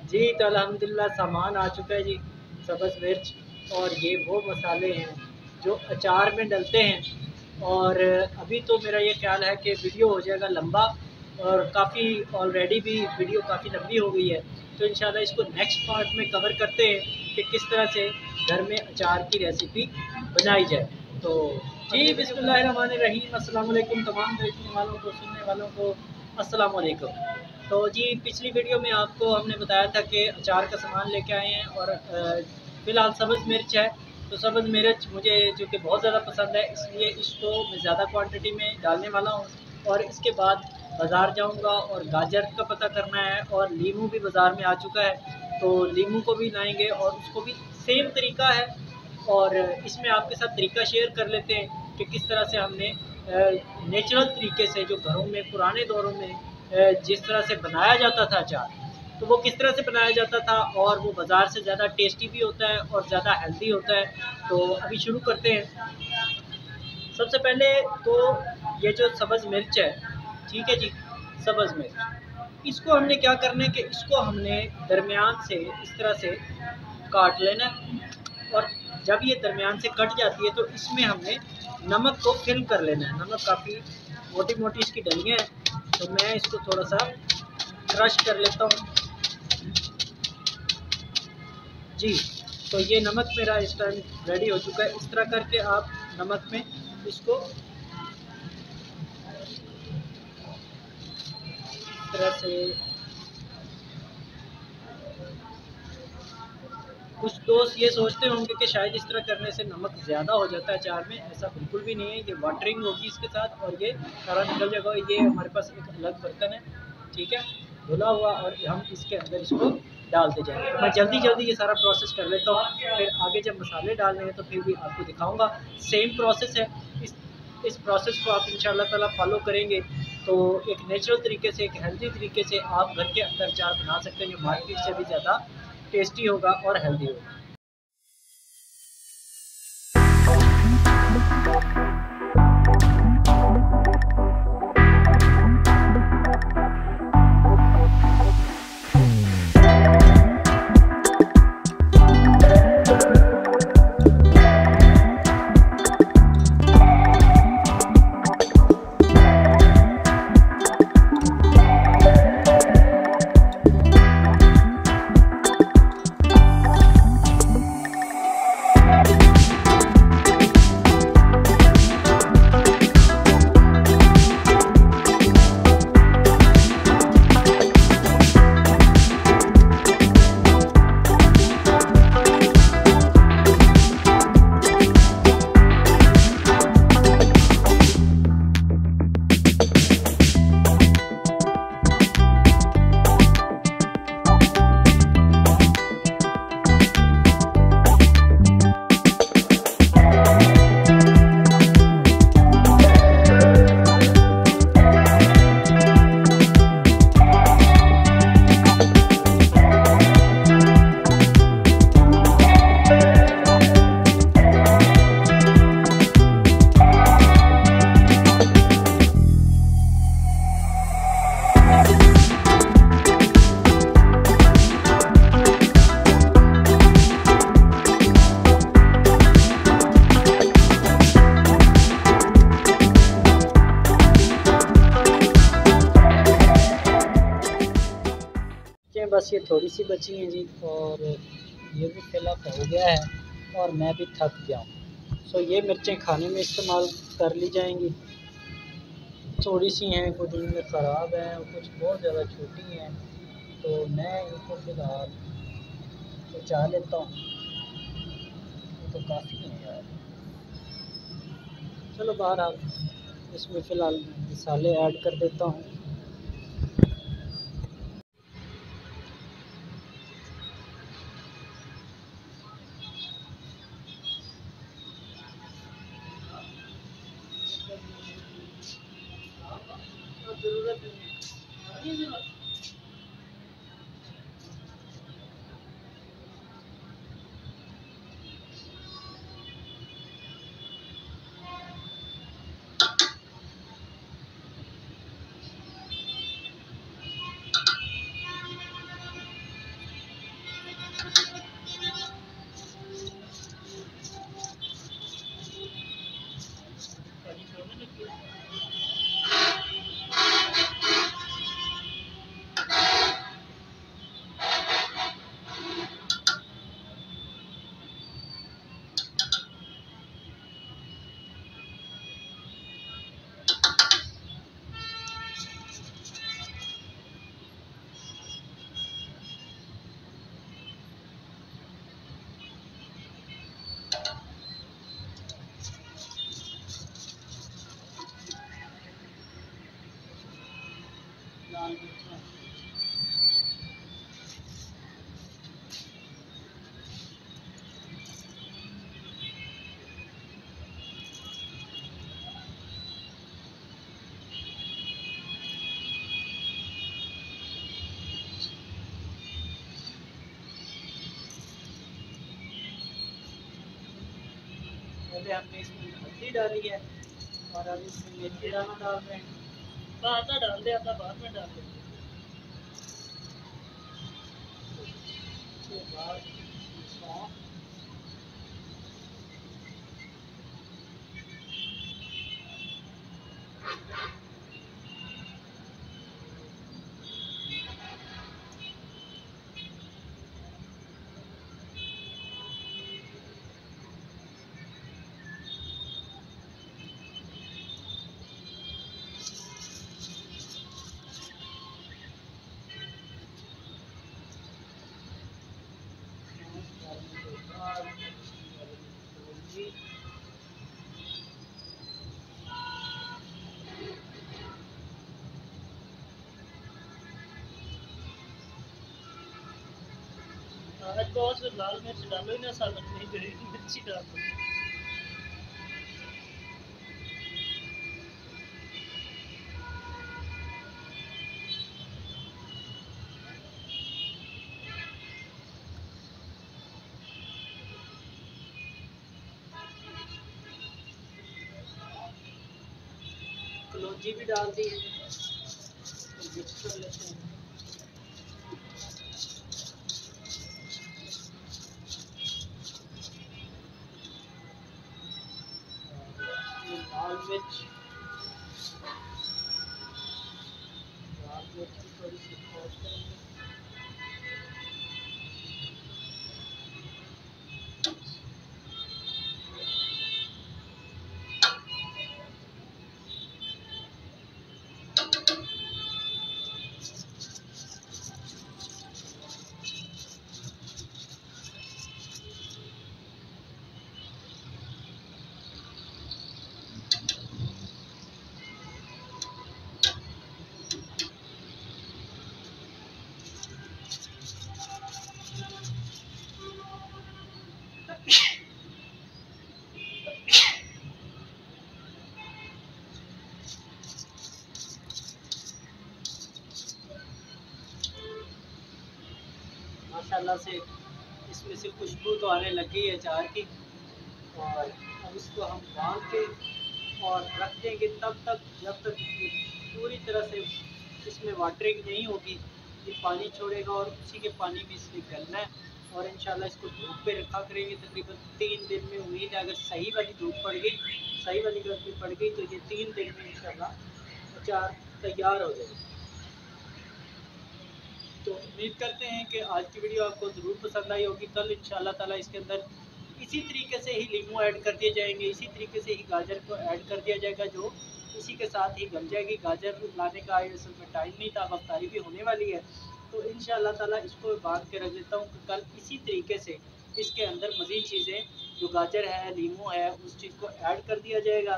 जी तो अल्हम्दुलिल्लाह सामान आ चुका है जी, सब्ज़ मिर्च और ये वो मसाले हैं जो अचार में डलते हैं। और अभी तो मेरा ये ख्याल है कि वीडियो हो जाएगा लंबा और काफ़ी ऑलरेडी भी वीडियो काफ़ी लंबी हो गई है, तो इंशाल्लाह इसको नेक्स्ट पार्ट में कवर करते हैं कि किस तरह से घर में अचार की रेसिपी बनाई जाए। तो जी बिस्मिल्लाहिर्रहमानिर्रहीम, अस्सलाम वालेकुम तमाम देखने वालों को, सुनने वालों को अस्सलाम वालेकुम। तो जी पिछली वीडियो में आपको हमने बताया था कि अचार का सामान लेके आए हैं और फ़िलहाल सब्ज़ मिर्च है। तो सब्ज़ मिर्च मुझे जो कि बहुत ज़्यादा पसंद है, इसलिए इसको मैं ज़्यादा क्वांटिटी में डालने वाला हूँ। और इसके बाद बाज़ार जाऊँगा और गाजर का पता करना है, और लीमू भी बाज़ार में आ चुका है, तो लीमू को भी लाएँगे और उसको भी सेम तरीका है। और इसमें आपके साथ तरीका शेयर कर लेते हैं कि किस तरह से हमने नेचुरल तरीके से, जो घरों में पुराने दौरों में जिस तरह से बनाया जाता था अचार, तो वो किस तरह से बनाया जाता था, और वो बाज़ार से ज़्यादा टेस्टी भी होता है और ज़्यादा हेल्दी होता है। तो अभी शुरू करते हैं। सबसे पहले तो ये जो सब्ज़ मिर्च है, ठीक है जी, सब्ज़ मिर्च, इसको हमने क्या करना है कि इसको हमने दरमियान से इस तरह से काट लेना है। और जब ये दरमियान से कट जाती है तो इसमें हमने नमक को फिल कर लेना है। नमक काफ़ी मोटी मोटी इसकी डलियाँ हैं, तो मैं इसको थोड़ा सा क्रश कर लेता हूँ जी। तो ये नमक मेरा इस टाइम रेडी हो चुका है। इस तरह करके आप नमक में इसको इस तरह से, कुछ दोस्त ये सोचते होंगे कि शायद इस तरह करने से नमक ज़्यादा हो जाता है अचार में, ऐसा बिल्कुल भी नहीं है। ये वाटरिंग होगी इसके साथ और ये सारा निकल जाएगा। ये हमारे पास एक अलग बर्तन है, ठीक है, धुला हुआ, और हम इसके अंदर इसको डालते जाएंगे। मैं जल्दी जल्दी ये सारा प्रोसेस कर लेता हूँ, फिर आगे जब मसाले डालने हैं तो फिर भी आपको दिखाऊँगा। सेम प्रोसेस है। इस प्रोसेस को आप इंशाल्लाह ताला फॉलो करेंगे तो एक नेचुरल तरीके से, एक हेल्दी तरीके से आप घर के अंदर अचार बना सकते हैं, जो मार्केट से भी ज़्यादा टेस्टी होगा और हेल्दी होगा। बस ये थोड़ी सी बची हैं जी, और ये भी फिलअप हो गया है और मैं भी थक गया हूँ। सो ये मिर्चें खाने में इस्तेमाल कर ली जाएंगी। थोड़ी सी हैं, कुछ इनमें ख़राब हैं और कुछ बहुत ज़्यादा छोटी हैं, तो मैं इनको फ़िलहाल बचा लेता हूँ। ये तो काफ़ी है यार। चलो बहरहाल इसमें फ़िलहाल मसाले ऐड कर देता हूँ। ज़रूरत नहीं है। पहले हमने इसमें हल्दी डाली है और अब इसमें मेथी दाना डाल रहे हैं। आधा डाल दे, आधा बाद में डाल दे। उसके बाद सौंफ, आज बहुत से लाल मिर्च डालो ही ना, सालन में गरी मिर्ची डाल दो। कलौंजी भी डाल दी है, मिक्स कर लेते हैं। लाल मिर्च की थोड़ी सी खोज करेंगे। माशाल्लाह से इसमें से खुशबू तो आने लगी है अचार की, और अब इसको हम बांध के और रख देंगे तब तक जब तक ये पूरी तरह से इसमें वाटरिंग नहीं होगी। ये पानी छोड़ेगा और उसी के पानी में इसने गलना है, और इंशाल्लाह इसको धूप पे रखा करेंगे तकरीबन 3 दिन में। उम्मीद है अगर सही वाली धूप पड़ गई, सही वाली गर्मी पड़ गई तो ये 3 दिन में इंशाल्लाह अचार तैयार हो जाएगा। तो उम्मीद करते हैं कि आज की वीडियो आपको ज़रूर पसंद आई होगी। कल इंशाल्लाह ताला इसके अंदर इसी तरीके से ही लीमू ऐड कर दिए जाएंगे, इसी तरीके से ही गाजर को ऐड कर दिया जाएगा, जो इसी के साथ ही गल जाएगी। गाजर लाने का असल में टाइम नहीं था, वक्तारी भी होने वाली है, तो इंशाल्लाह ताला इसको बांध के रख देता हूँ कि कल इसी तरीके से इसके अंदर मज़ीद चीज़ें जो गाजर है, लीमू है, उस चीज़ को ऐड कर दिया जाएगा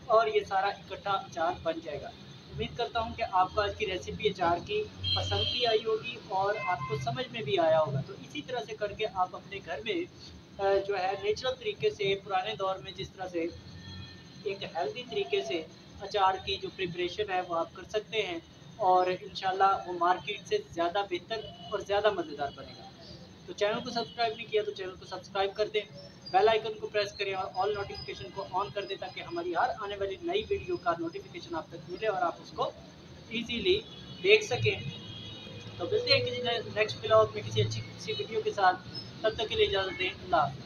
और ये सारा इकट्ठा अचार बन जाएगा। उम्मीद करता हूँ कि आपको आज की रेसिपी अचार की पसंद भी आई होगी और आपको समझ में भी आया होगा। तो इसी तरह से करके आप अपने घर में जो है नेचुरल तरीके से, पुराने दौर में जिस तरह से एक हेल्दी तरीके से अचार की जो प्रिपरेशन है वो आप कर सकते हैं, और इंशाल्लाह वो मार्केट से ज़्यादा बेहतर और ज़्यादा मज़ेदार बनेगा। तो चैनल को सब्सक्राइब नहीं किया तो चैनल को सब्सक्राइब कर दें, बेल आइकन को प्रेस करें और ऑल नोटिफिकेशन को ऑन कर दें, ताकि हमारी हर आने वाली नई वीडियो का नोटिफिकेशन आप तक मिले और आप उसको ईजीली देख सकें। तो मिलते हैं किसी नेक्स्ट ब्लॉग में किसी अच्छी वीडियो के साथ। तब तक के लिए इजाज़त दें। अल्लाह।